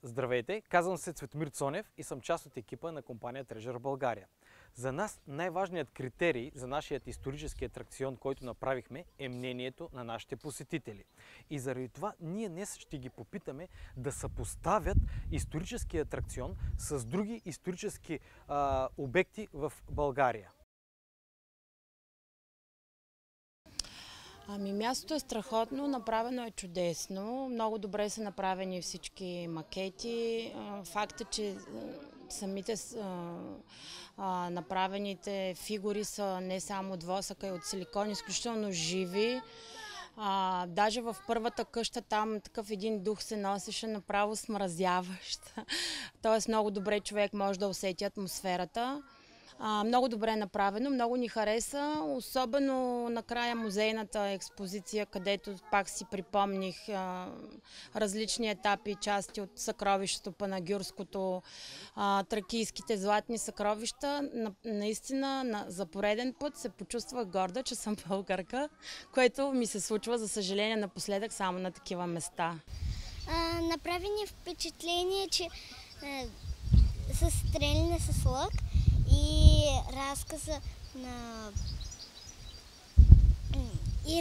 Здравейте, казвам се Цветомир Цонев и съм част от екипа на компания Treasure България. За нас най-важният критерий за нашия исторически атракцион, който направихме, е мнението на нашите посетители. И заради това ние днес ще ги попитаме да съпоставят исторически атракцион с други исторически обекти в България. Мястото е страхотно, направено е чудесно, много добре са направени всички макети. Факта, че самите направените фигури са не само от восъка и от силикон, изключително живи. Даже в първата къща там такъв един дух се носеше направо смразяващ. Тоест много добре човек може да усети атмосферата. Много добре е направено, много ни хареса, особено накрая музейната експозиция, където пак си припомних различни етапи и части от съкровището панагюрското, тракийските златни съкровища. Наистина за пореден път се почувствах горда, че съм българка, което ми се случва, за съжаление, напоследък само на такива места. Направи ни впечатление, че са стреляне с лък и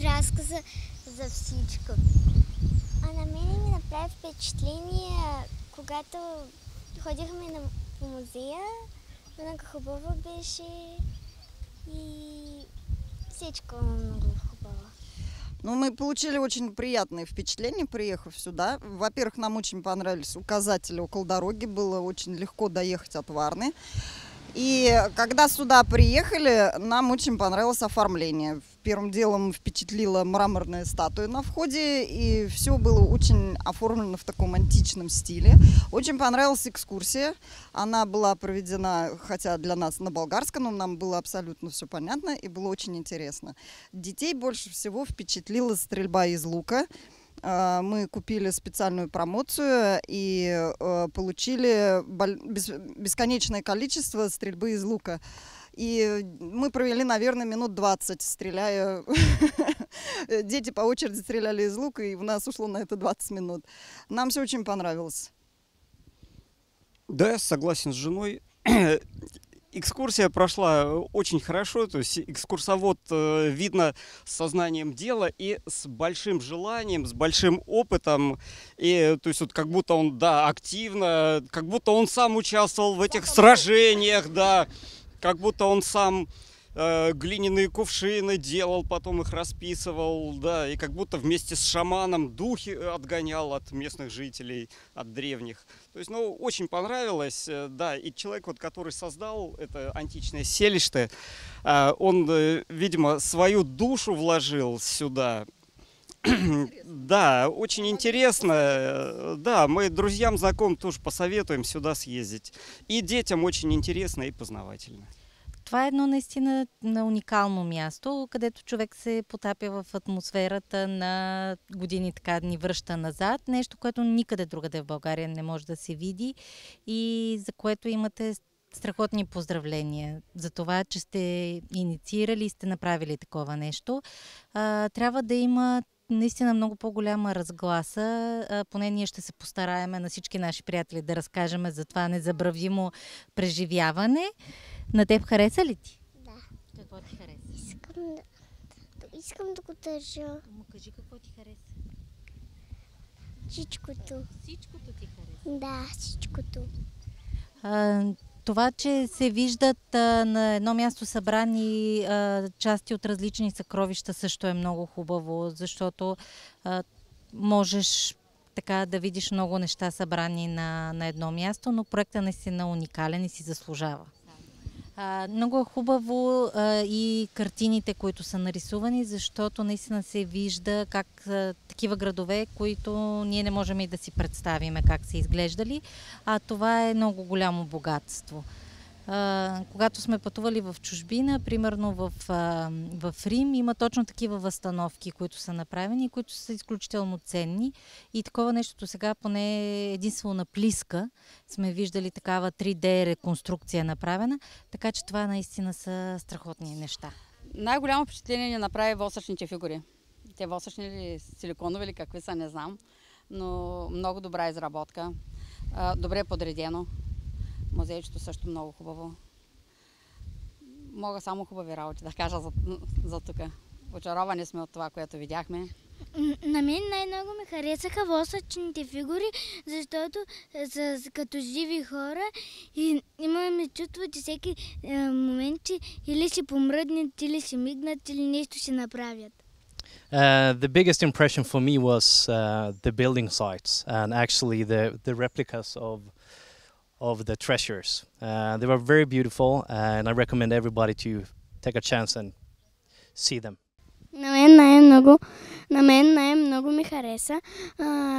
разказа за всичко. На мен ми направи впечатление, когато ходихме по музея, много хубаво беше и всичко много хубаво. Ну, мы получили очень приятные впечатления, приехав сюда. Во-первых, нам очень понравились указатели около дороги, было очень легко доехать от Варны. И когда сюда приехали, нам очень понравилось оформление. Первым делом впечатлила мраморная статуя на входе, и все было очень оформлено в таком античном стиле. Очень понравилась экскурсия. Она была проведена, хотя для нас на болгарском, но нам было абсолютно все понятно и было очень интересно. Детей больше всего впечатлила стрельба из лука. Мы купили специальную промоцию и получили бесконечное количество стрельбы из лука. И мы провели, наверное, минут 20, стреляя. Дети по очереди стреляли из лука, и у нас ушло на это 20 минут. Нам все очень понравилось. Да, я согласен с женой. Экскурсия прошла очень хорошо, то есть экскурсовод, видно, с сознанием дела и с большим желанием, с большим опытом. И, то есть вот как будто он, да, активно, как будто он сам участвовал в этих сражениях, да, как будто он сам глиняные кувшины делал, потом их расписывал, да, и как будто вместе с шаманом духи отгонял от местных жителей, от древних. То есть, ну, очень понравилось, да, и человек, вот, который создал это античное селище, он, видимо, свою душу вложил сюда. Да, очень интересно. Да, мы друзьям, знакомым тоже посоветуем сюда съездить. И детям очень интересно и познавательно. Това е едно наистина на уникално място, където човек се потапя в атмосферата на години, така ни връща назад. Нещо, което никъде другаде в България не може да се види и за което имате страхотни поздравления за това, че сте инициирали и сте направили такова нещо. Трябва да има наистина много по-голяма разгласа. Поне ние ще се постараеме на всички наши приятели да разкажем за това незабравимо преживяване. На теб хареса ли ти? Да. Какво ти хареса? Искам да го държа. Му кажи какво ти хареса. Всичкото. Всичкото ти хареса? Да, всичкото. Това, че се виждат на едно място събрани части от различни съкровища, също е много хубаво, защото можеш така да видиш много неща събрани на едно място, но проектът наистина е уникален и си заслужава. Много е хубаво и картините, които са нарисувани, защото наистина се вижда как такива градове, които ние не можем и да си представим как са изглеждали, а това е много голямо богатство. Когато сме пътували в чужбина, примерно в Рим, има точно такива възстановки, които са направени, които са изключително ценни. И такова нещо сега, поне единствено на Плиска, сме виждали такава 3D реконструкция направена, така че това наистина са страхотни неща. Най-голямо впечатление ни направи восъчните фигури. Те восъчни ли, силиконови или какви са, не знам, но много добра изработка. Добре е подредено. Музейчето също много хубаво. Мога само хубави работи да кажа за тук. Очаровани сме от това, което видяхме. На мен най-много ми харесаха восъчните фигури, защото като живи хора и имаме чувство, че всеки момент или ще помръднат, или ще мигнат, или нещо ще направят. The biggest impression for me was the building sites and actually the replicas of the treasures. They were very beautiful and I recommend everybody to take a chance and see them. На мен най-много ми хареса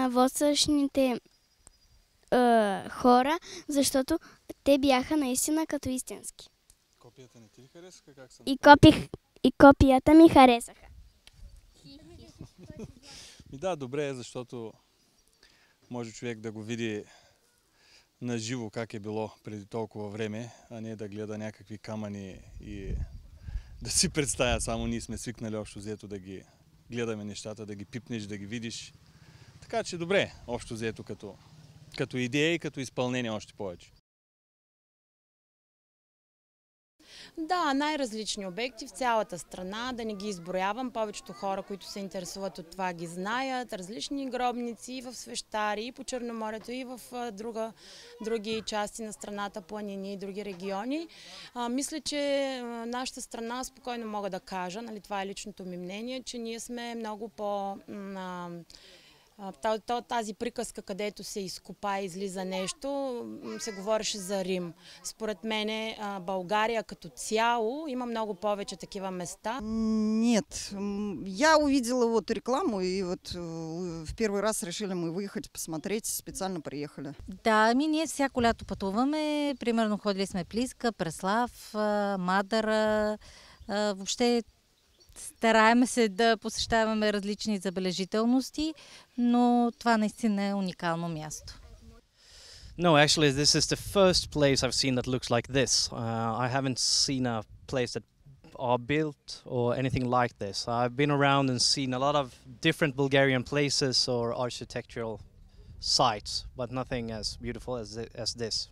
восъчните хора, защото те бяха наистина като истински. Копията не ти ли харесаха? Как са? И копията ми харесаха. Да, добре е, защото може човек да го види наживо как е било преди толкова време, а не да гледа някакви камъни и да си представя. Само ние сме свикнали общо взето да ги гледаме нещата, да ги пипнеш, да ги видиш. Така че добре, общо взето като идея и като изпълнение още повече. Да, най-различни обекти в цялата страна, да не ги изброявам. Повечето хора, които се интересуват от това, ги знаят. Различни гробници и в Свещари, и по Черноморието, и в други части на страната, планини и други региони. Мисля, че нашата страна, спокойно мога да кажа, нали, това е личното ми мнение, че ние сме много по... Тази приказка, където се изкопа и излиза нещо, се говореше за Рим. Според мен България като цяло има много повече такива места. Нет, я увидела вот рекламу и вот в первый раз решили мы выехать посмотреть, специально приехали. Да, ние всяко лято пътуваме, примерно ходили сме Плиска, Преслав, Мадара, въобще стараем се да посещаваме различни забележителности, но това наистина е уникално място. No, actually this is the first place I've seen that looks like this. I haven't seen a place that are built or anything like this. I've been around and seen a lot of different Bulgarian places or architectural sites, but nothing as beautiful as this.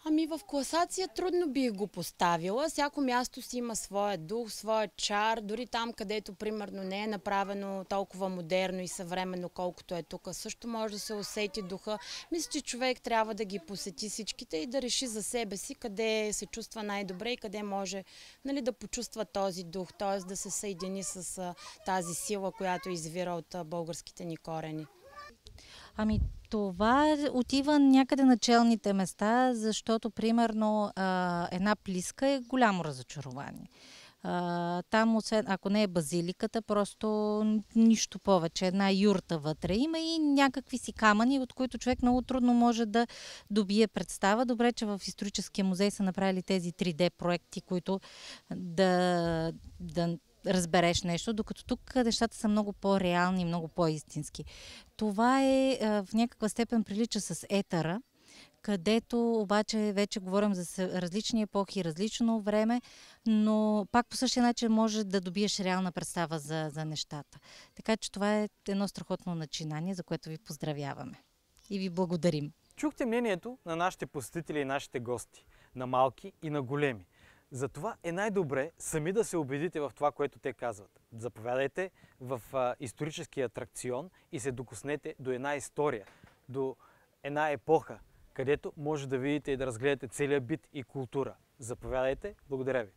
Ами в класация трудно бих го поставила. Всяко място си има своя дух, своя чар. Дори там, където примерно не е направено толкова модерно и съвременно, колкото е тук, също може да се усети духа. Мисля, че човек трябва да ги посети всичките и да реши за себе си къде се чувства най-добре и къде може, нали, да почувства този дух, т.е. да се съедини с тази сила, която извира от българските ни корени. Ами това отива някъде на челните места, защото примерно една Плиска е голямо разочарование. Там, освен, ако не е базиликата, просто нищо повече. Една юрта вътре има и някакви си камъни, от които човек много трудно може да добие представа. Добре, че в историческия музей са направили тези 3D проекти, които да разбереш нещо, докато тук нещата са много по-реални, много по-истински. Това е в някаква степен прилича с етъра, където обаче вече говорим за различни епохи, различно време, но пак по същия начин може да добиеш реална представа за нещата. Така че това е едно страхотно начинание, за което ви поздравяваме и ви благодарим. Чухте мнението на нашите посетители и нашите гости, на малки и на големи. Затова е най-добре сами да се убедите в това, което те казват. Заповядайте в исторически атракцион и се докоснете до една история, до една епоха, където може да видите и да разгледате целия бит и култура. Заповядайте. Благодаря ви.